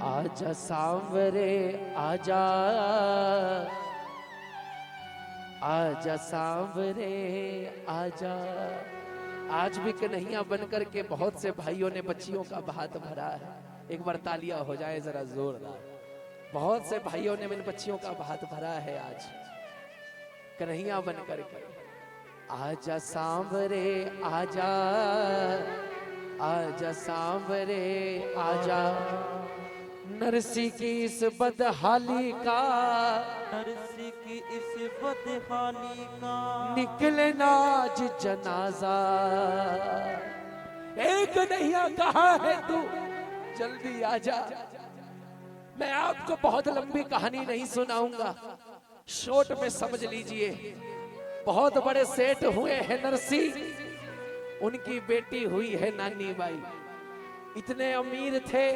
आजा सांवरे आजा, आजा सांवरे आजा। आज भी कन्हैया बनकर के बहुत से भाइयों ने बच्चियों का भात भरा है। एक बार तालियां हो जाए जरा जोरदार। बहुत से भाइयों ने इन बच्चियों का भात भरा है आज कन्हैया बनकर के। आजा सांवरे आजा, आजा सांवरे आजा। नरसी की इस बदहाली का, नरसी की इस बदहाली का निकले नाज जनाजा। एक कन्हैया कहाँ है तू, जल्दी आजा। मैं आपको बहुत लंबी कहानी नहीं सुनाऊंगा, शॉर्ट में समझ लीजिए। बहुत बड़े सेठ हुए हैं नरसी, उनकी बेटी हुई है नानी बाई। इतने अमीर थे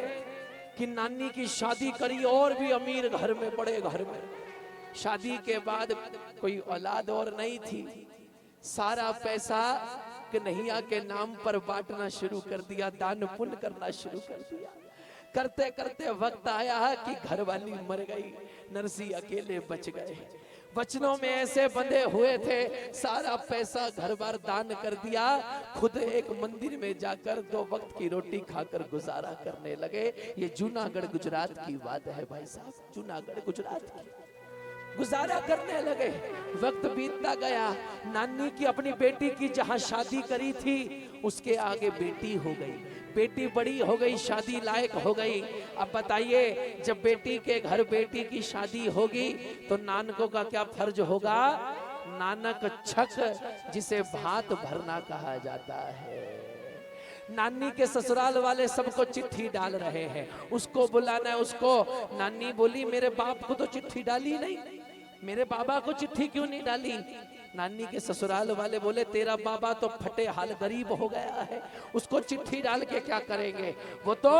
कि नानी की शादी करी, और भी अमीर घर में, बड़े घर में। शादी के बाद कोई औलाद और नहीं थी। सारा पैसा कन्हैया के नाम पर बांटना शुरू कर दिया, दान पुण्य करना शुरू कर दिया। करते करते वक्त आया कि घरवाली मर गई, नरसी अकेले बच गए। वचनों में ऐसे बंधे हुए थे, सारा पैसा घर बार दान कर दिया। खुद एक मंदिर में जाकर 2 वक्त की रोटी खाकर गुजारा करने लगे। ये जूनागढ़ गुजरात की बात है भाई साहब, जूनागढ़ गुजरात की। गुजारा करने लगे, वक्त बीतता गया। नानी की अपनी बेटी की जहां शादी करी थी, उसके आगे बेटी हो गई। बेटी बड़ी हो गई, शादी लायक हो गई। अब बताइए, जब बेटी के घर बेटी की शादी होगी तो नानकों का क्या फर्ज होगा? नानक छक, जिसे भात भरना कहा जाता है। नानी के ससुराल वाले सबको चिट्ठी डाल रहे हैं, उसको बुलाना है उसको। नानी बोली मेरे बाप को तो चिट्ठी डाली नहीं, मेरे बाबा को चिट्ठी क्यों नहीं डाली? नानी के ससुराल वाले बोले तेरा बाबा तो फटे हाल गरीब हो गया है, उसको चिट्ठी डाल के क्या करेंगे? वो तो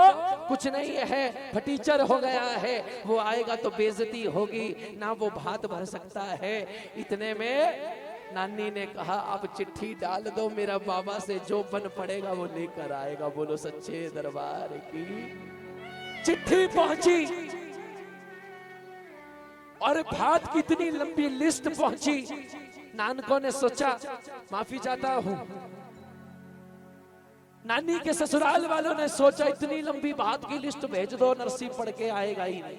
कुछ नहीं है, फटीचर हो गया है, वो आएगा तो बेइज्जती होगी, ना वो भात भर सकता है। इतने में नानी ने कहा अब चिट्ठी डाल दो, मेरा बाबा से जो बन पड़ेगा वो लेकर आएगा। बोलो सच्चे दरबार की। चिट्ठी पहुंची और भात की इतनी लंबी लिस्ट पहुंची। नानकों ने सोचा माफी चाहता हूं। नानी के ससुराल वालों ने सोचा इतनी लंबी भात की लिस्ट भेज दो, नरसी पढ़ के आएगा ही नहीं।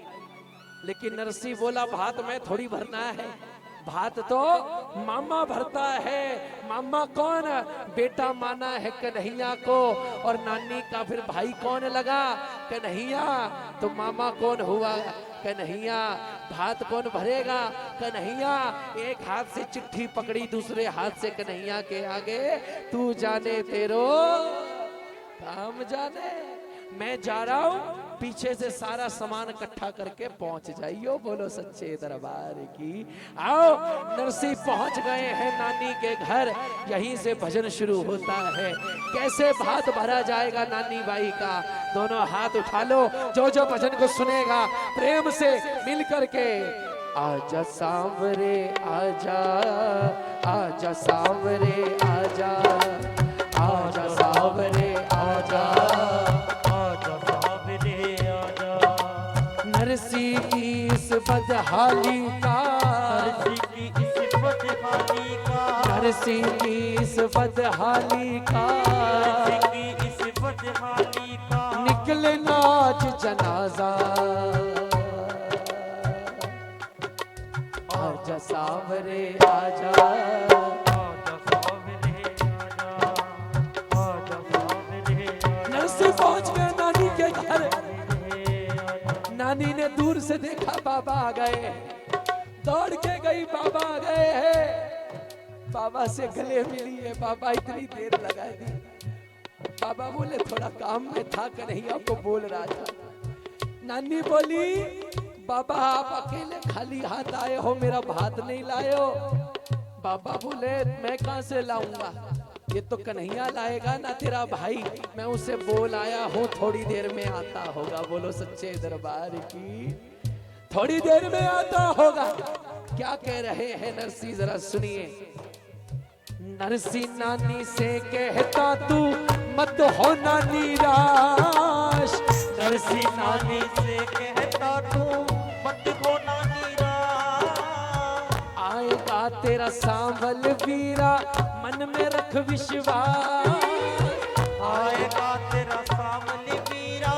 लेकिन नरसी बोला भात में थोड़ी भरना है, भात तो मामा भरता है। मामा कौन? बेटा माना है कन्हैया को, और नानी का फिर भाई कौन लगा? कन्हैया। तो मामा कौन हुआ? कन्हैया। भात कौन भरेगा? कन्हैया। एक हाथ से चिट्ठी पकड़ी, दूसरे हाथ से कन्हैया के आगे, तू जाने तेरो काम जाने, मैं जा रहा हूं, पीछे से सारा सामान इकट्ठा करके पहुंच जाइयो। बोलो सच्चे दरबार की। आओ, नरसी पहुंच गए हैं नानी के घर। यहीं से भजन शुरू होता है। कैसे भात भरा जाएगा नानी बाई का? दोनों हाथ उठा लो, जो जो भजन को सुनेगा प्रेम से मिल करके। आजा सांवरे आजा, आजा सांवरे आजा, आजा सांवरे आजा, नरसी की इस बदहाली का, नरसी की इस बदहाली का, नरसी की इस बदहाली का, नरसी की इस बदहाली का निकले नाच जनाजा। आजा सांवरे आजा, आजा सांवरे आजा, आजा सांवरे आजा। नरसी पहुंच गए नानी के घर। नानी ने दूर से देखा बाबा आ गए, दौड़ के गई, बाबा आ गए हैं। बाबा से गले मिली है। बाबा इतनी देर लगा दी। बाबा बोले थोड़ा काम में था, कन्हैया को बोल रहा था। नानी बोली बाबा आप अकेले खाली हाथ आए हो, मेरा भात नहीं लाए हो। बाबा बोले मैं कहां से लाऊंगा, ये तो कन्हैया लाएगा ना तेरा भाई, मैं उसे बोल आया हूं, थोड़ी देर में आता होगा। बोलो सच्चे दरबार की। थोड़ी देर में आता होगा। क्या कह रहे हैं नरसी, जरा सुनिए। नरसी नानी से कहता तू मत होना निराश, नरसी नानी से कहता तू मत खो नानी राह। आएगा तेरा सांवल वीरा, मन में रख विश्वास। आएगा तेरा सांवल वीरा,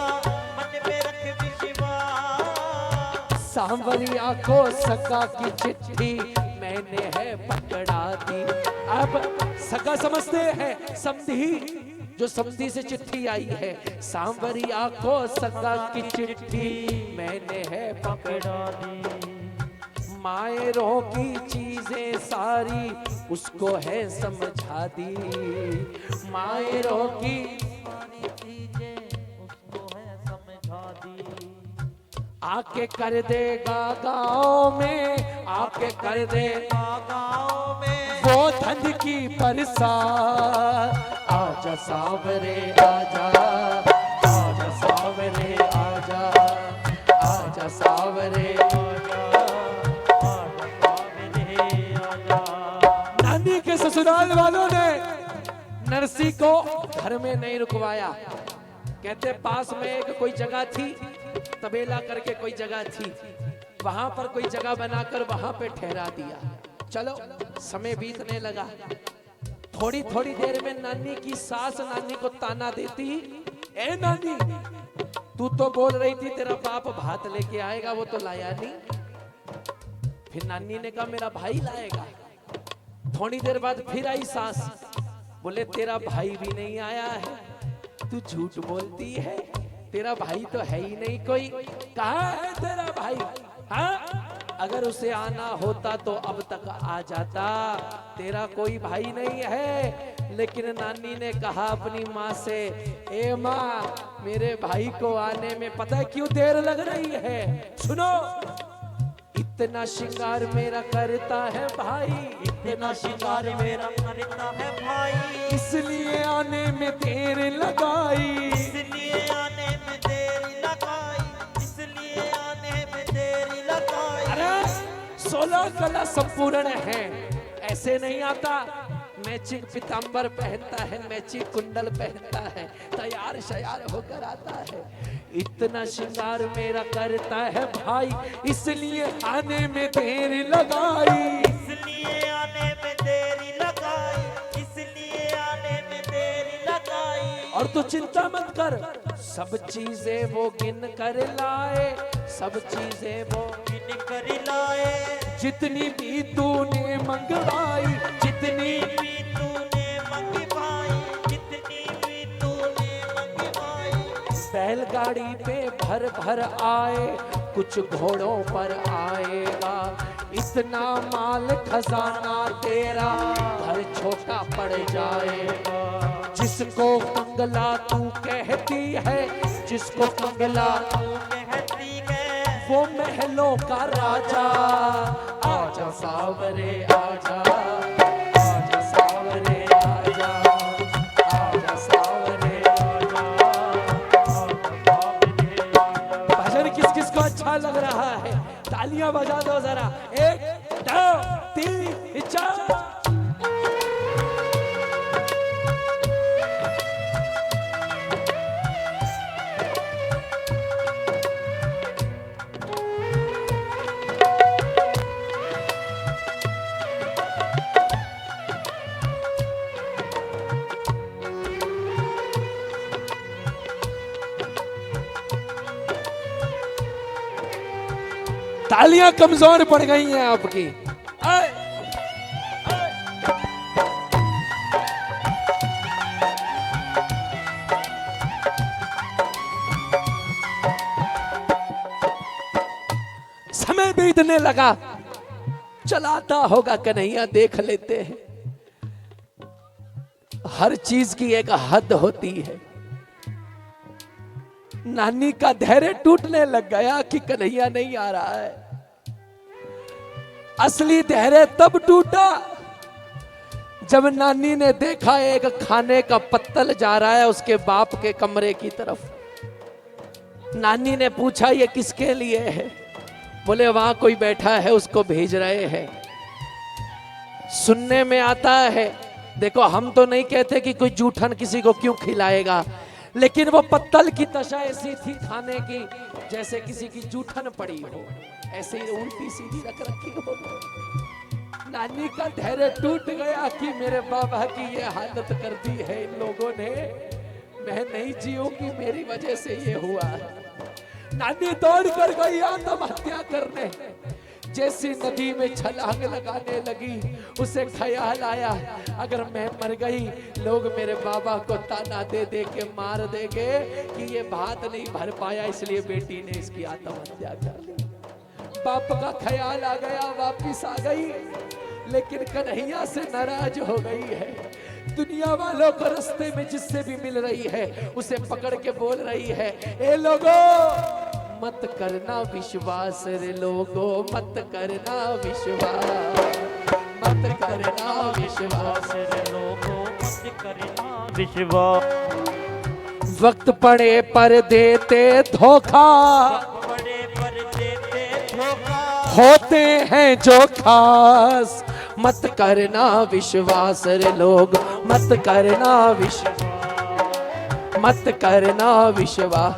मन में रख विश्वास। सांवरिया को सगा की चिट्ठी मैंने है पकड़ा दी। अब सगा समझते हैं समधी, जो समधी से चिट्ठी आई है। सांवरिया को सगा की चिट्ठी मैंने है पकड़ा दी। मायरों की चीजें सारी उसको है समझा दी। मायरों की सारी चीजें उसको है समझा दी। आके कर देगा गाँव में, आके कर देगा गाँव में वो धन की बरसात। आजा सांवरे आजा, आजा सांवरे आजा, आजा सांवरे आजा। नानी के ससुराल वालों ने नरसी को घर में नहीं रुकवाया। कहते पास में एक कोई जगह थी, तबेला करके कोई जगह थी, वहां पर कोई जगह बनाकर वहां पे ठहरा दिया। चलो समय बीतने लगा। थोड़ी थोड़ी देर में नानी की सास नानी को ताना देती, ए नानी तू तो बोल रही थी तेरा बाप भात लेके आएगा, वो तो लाया नहीं। फिर नानी ने कहा मेरा भाई लाएगा। थोड़ी देर बाद फिर आई सास, बोले तेरा भाई भी नहीं आया है, तू झूठ बोलती है, तेरा भाई तो है ही नहीं कोई। कहाँ है तेरा भाई? हाँ अगर उसे आना होता तो अब तक आ जाता, तेरा कोई भाई नहीं है। लेकिन नानी ने कहा अपनी माँ से, ए माँ मेरे भाई को आने में पता है क्यों देर लग रही है? सुनो, इतना श्रृंगार मेरा करता है भाई, इतना श्रृंगार मेरा करता है भाई, इसलिए आने में देर लगाई, इसलिए आने में देर लगाई, इसलिए आने में देर लगाई। अरे 16 कला संपूर्ण है, ऐसे नहीं आता। मैचिंग पीतांबर पहनता है, मैचिंग कुंडल पहनता है, तैयार शयार होकर आता है। इतना श्रृंगार मेरा करता है भाई, इसलिए आने में देर लगाई, इसलिए आने में देरी लगाई, इसलिए आने में देरी लगाई। और तू चिंता मत कर, सब चीजें वो गिन कर लाए, सब चीजें वो गिन कर लाए, जितनी भी तूने मंगवाई, जितनी भी तूने मंगवाई, जितनी भी तूने मंगवाई। बैलगाड़ी पे भर भर आए, कुछ घोड़ों पर आएगा, इतना माल खजाना तेरा घर छोटा पड़ जाएगा। जिसको कंगला तू कहती है, जिसको कंगला तू कहती है, वो महलों का राजा। आजा सांवरे आजा, आजा सांवरे आजा, आजा सांवरे आजा, भजन किस किस को अच्छा लग रहा है? तालियां बजा दो जरा। 1 2 3 4। तालियां कमजोर पड़ गई हैं आपकी। समय बीतने लगा, चलाता होगा कन्हैया, देख लेते हैं। हर चीज की एक हद होती है। नानी का धैर्य टूटने लग गया कि कन्हैया नहीं आ रहा है। असली धैर्य तब टूटा जब नानी ने देखा एक खाने का पत्तल जा रहा है उसके बाप के कमरे की तरफ। नानी ने पूछा ये किसके लिए है? बोले वहां कोई बैठा है, उसको भेज रहे हैं। सुनने में आता है, देखो हम तो नहीं कहते कि कोई जूठन किसी को क्यों खिलाएगा, लेकिन वो पत्तल की दशा ऐसी थी खाने की जैसे किसी की जूठन पड़ी हो, ऐसे ही उल्टी सीधी रख रखी हो। नानी का धैर्य टूट गया कि मेरे बाबा की ये हालत कर दी है इन लोगों ने, मैं नहीं जीऊंगी, मेरी वजह से ये हुआ है। नानी दौड़ कर गई आत्महत्या करने, जैसी नदी में छलांग लगाने लगी उसे ख्याल आया अगर मैं मर गई लोग मेरे बाबा को ताना दे दे के मार देंगे कि ये भात नहीं भर पाया, इसलिए बेटी ने इसकी आत्महत्या कर ली। बाप का ख्याल आ गया, वापिस आ गई, लेकिन कन्हैया से नाराज हो गई है। दुनिया वालों को रास्ते में जिससे भी मिल रही है उसे पकड़ के बोल रही है, ए लोगों मत करना विश्वास रे लोगों, मत करना विश्वास, मत करना विश्वास रे लोगों, मत करना विश्वास। वक्त पड़े पर देते धोखा, बड़े पर देते धोखा, होते हैं जो खास, मत करना विश्वास रे लोग, मत करना विश्वास, मत करना विश्वास।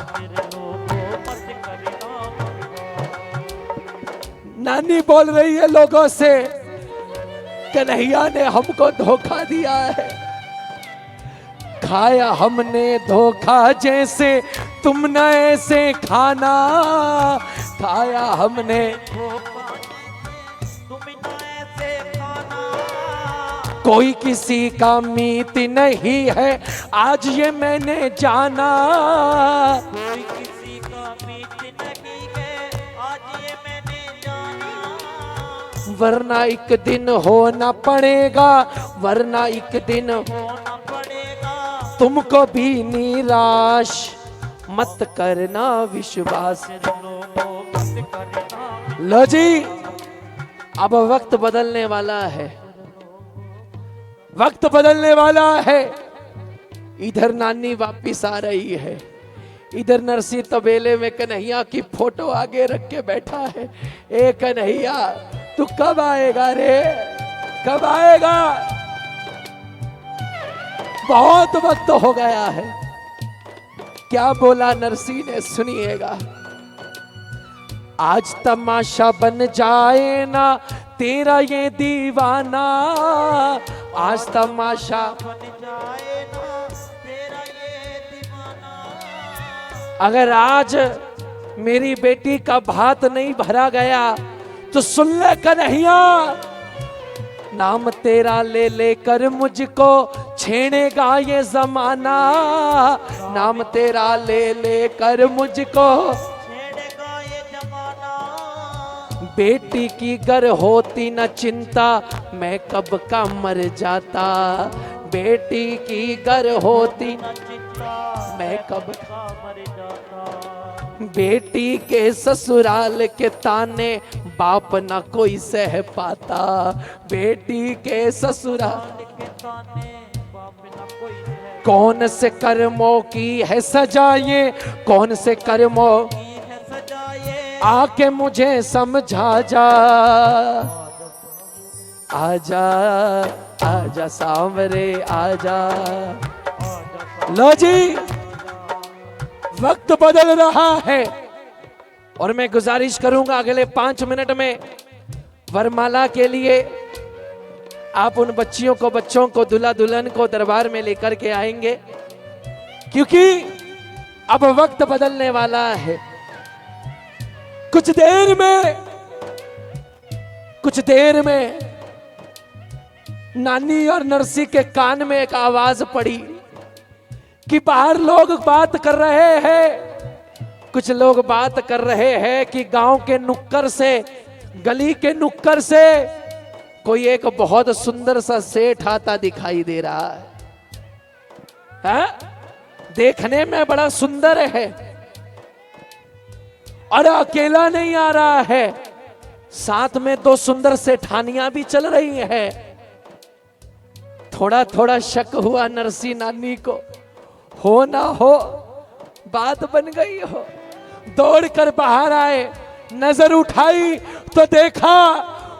नानी बोल रही है लोगों से, कन्हैया ने हमको धोखा दिया है, खाया हमने धोखा जैसे तुम न ऐसे खाना, खाया हमने तुम न ऐसे खाना। कोई किसी का मीत नहीं है आज ये मैंने जाना, कोई किसी का मीत नहीं है आज ये मैंने जाना। वरना एक दिन होना पड़ेगा, वरना एक दिन होना पड़ेगा तुमको भी निराश, मत करना विश्वास। लोगों, मत करना। लो जी, अब वक्त बदलने वाला है, वक्त बदलने वाला है। इधर नानी वापिस आ रही है, इधर नरसी तबेले में कन्हैया की फोटो आगे रख के बैठा है। ए कन्हैया तू कब आएगा रे, कब आएगा? बहुत वक्त हो गया है। क्या बोला नरसी ने, सुनिएगा। आज तमाशा बन जाए ना तेरा ये दीवाना, आज तमाशा बन जाए ना तेरा ये दीवाना। अगर आज मेरी बेटी का भात नहीं भरा गया तो सुन ले कन्हैया, नाम तेरा ले लेकर मुझको छेड़ेगा ये जमाना, नाम तेरा ले लेकर मुझको छेड़ेगा ये जमाना। बेटी की गर होती न चिंता मैं कब का मर जाता, बेटी की गर होती न चिंता मैं कब का मर जाता। बेटी के ससुराल के ताने बाप न कोई सह पाता, बेटी के ससुराल के ताने बाप न कोई है। कौन से कर्मों की है सजा ये, कौन से कर्मों की है सजा ये। आके मुझे समझा जा, आजा आजा सांवरे आजा। लो जी, वक्त बदल रहा है और मैं गुजारिश करूंगा अगले 5 मिनट में वरमाला के लिए आप उन बच्चियों को, बच्चों को, दुल्हा दुल्हन को दरबार में लेकर के आएंगे, क्योंकि अब वक्त बदलने वाला है। कुछ देर में नानी और नरसी के कान में एक आवाज पड़ी कि बाहर लोग बात कर रहे हैं, कुछ लोग बात कर रहे हैं कि गांव के नुक्कड़ से, गली के नुक्कड़ से कोई एक बहुत सुंदर सा सेठ आता दिखाई दे रहा है? देखने में बड़ा सुंदर है और अकेला नहीं आ रहा है, साथ में 2 सुंदर सेठानियां भी चल रही हैं। थोड़ा थोड़ा शक हुआ नरसी नानी को, हो ना हो बात बन गई हो। दौड़कर बाहर आए, नजर उठाई तो देखा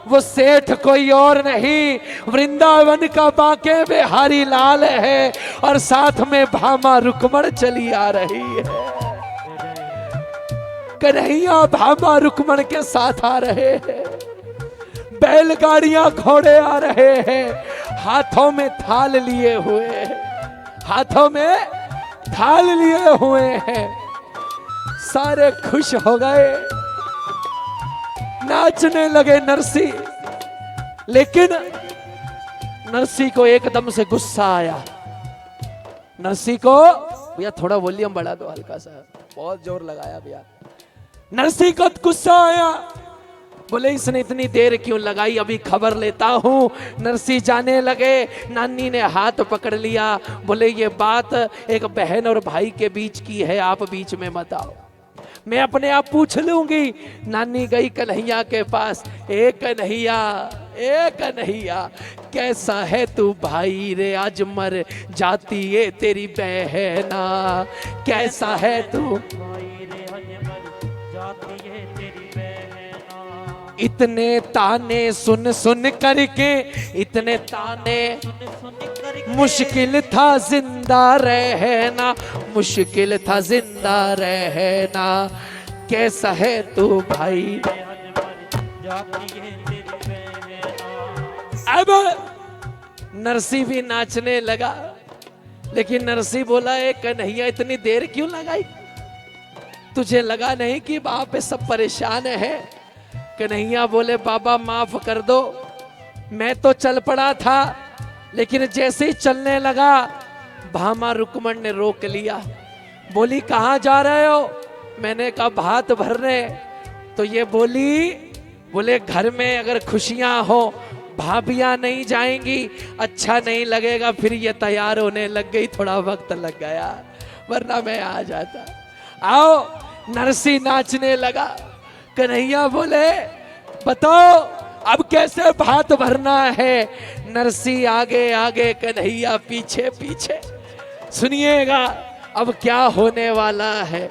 वो सेठ कोई और नहीं, वृंदावन का बांके बिहारी लाल है, और साथ में भामा रुक्मण चली आ रही है। कन्हैया भामा रुक्मण के साथ आ रहे हैं, बैलगाड़ियां घोड़े आ रहे हैं, हाथों में थाल लिए हुए हैं, हाथों में थाल लिए हुए हैं। सारे खुश हो गए, नाचने लगे नरसी। लेकिन नरसी को एकदम से गुस्सा आया। नरसी को, भैया थोड़ा वॉल्यूम बढ़ा दो हल्का सा, बहुत जोर लगाया भैया। नरसी को गुस्सा आया, बोले इसने इतनी देर क्यों लगाई, अभी खबर लेता हूं। नरसी जाने लगे, नानी ने हाथ पकड़ लिया, बोले ये बात एक बहन और भाई के बीच की है, आप बीच में मत आओ, मैं अपने आप पूछ लूंगी। नानी गई कन्हैया के पास, ए कन्हैया, ए कन्हैया, कैसा है तू भाई रे, आज मर जाती है तेरी बहना, कैसा है तू भाई रे, आज मर जाती है तेरी बहना। इतने ताने सुन सुन करके, इतने ताने सुन करके मुश्किल था जिंदा रहना, मुश्किल था जिंदा रहना, कैसा है तू भाई। आज मर जाती है तेरी बहना। अब नरसी भी नाचने लगा, लेकिन नरसी बोला ए कन्हैया इतनी देर क्यों लगाई, तुझे लगा नहीं कि वहां पे सब परेशान है। कन्हैया बोले बाबा माफ कर दो, मैं तो चल पड़ा था, लेकिन जैसे ही चलने लगा भामा रुक्मण ने रोक लिया। बोली कहाँ जा रहे हो, मैंने कहा भात भरने। तो ये बोले घर में अगर खुशियां हो भाभियां नहीं जाएंगी, अच्छा नहीं लगेगा। फिर ये तैयार होने लग गई, थोड़ा वक्त लग गया, वरना मैं आ जाता। आओ नरसी नाचने लगा। कन्हैया बोले बताओ अब कैसे भात भरना है। नरसी आगे आगे, कन्हैया पीछे पीछे। सुनिएगा अब क्या होने वाला है,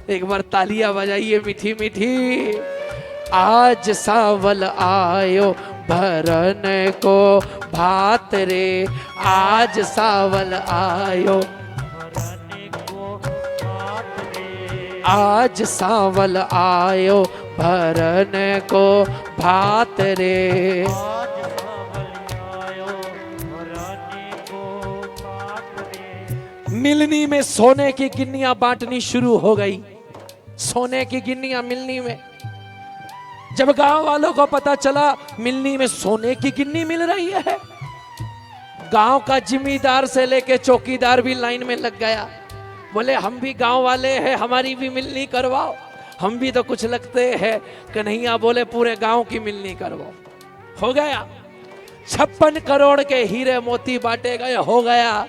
एक बार तालियां बजाइए मीठी मीठी। आज सावल आयो भरन को भात रे, आज सावल आयो आज सावल आयो भरन को भात रे। मिलनी में सोने की गिन्नियां बांटनी शुरू हो गई। सोने की गिन्नियां मिलनी में, जब गांव वालों को पता चला मिलनी में सोने की गिन्नी मिल रही है, गांव का जिम्मेदार से लेके चौकीदार भी लाइन में लग गया। बोले हम भी गांव वाले हैं, हमारी भी मिलनी करवाओ, हम भी तो कुछ लगते हैं। कन्हैया बोले पूरे गांव की मिलनी करवाओ। हो गया, 56 करोड़ के हीरे मोती बांटे गए, हो गया।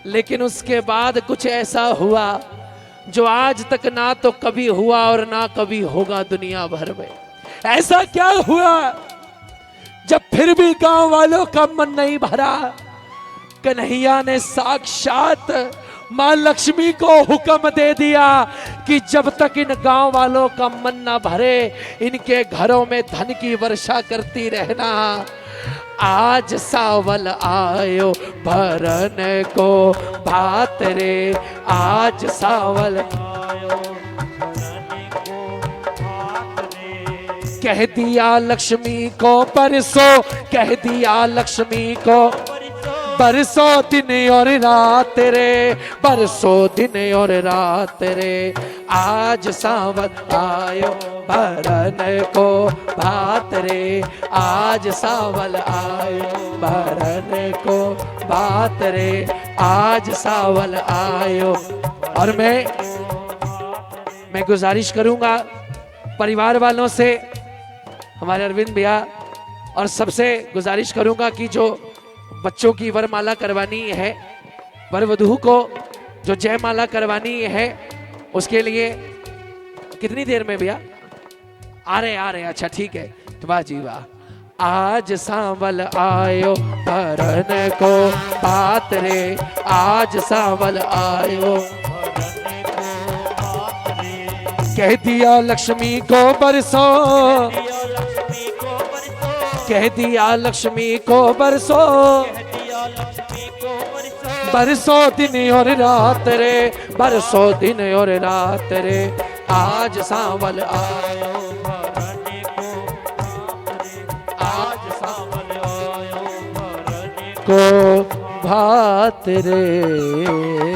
लेकिन उसके बाद कुछ ऐसा हुआ जो आज तक ना तो कभी हुआ और ना कभी होगा दुनिया भर में। ऐसा क्या हुआ, जब फिर भी गांव वालों का मन नहीं भरा, कन्हैया ने साक्षात मां लक्ष्मी को हुक्म दे दिया कि जब तक इन गांव वालों का मन ना भरे, इनके घरों में धन की वर्षा करती रहना। आज सावल आयो भरन को भात रे, आज सावल आयो भरन को भात रे। कह दिया लक्ष्मी को परसों, कह दिया लक्ष्मी को बरसों दिन और रात रे, बरसों दिन और रात रे। आज सावन आयो भरन को भात रे, आज सावन आयो भरन को भात रे, आज सावन आयो। और मैं गुजारिश करूंगा परिवार वालों से, हमारे अरविंद भैया, और सबसे गुजारिश करूंगा कि जो बच्चों की वरमाला करवानी है, वर वधू को जो जयमाला करवानी है, उसके लिए कितनी देर में भैया आ रहे? अच्छा ठीक है, तो वाह जी वाह। आज सावल आयो भरन को भात रे, आज सावल आयो कह दिया लक्ष्मी को बरसों, कह दिया लक्ष्मी को बरसो, कह दिया लक्ष्मी को बरसो, बरसो दिन और रात रे, बरसो दिन और रात रे, आज सांवल आयो भरने को भात रे, आज सावन आयो भरने को भात रे।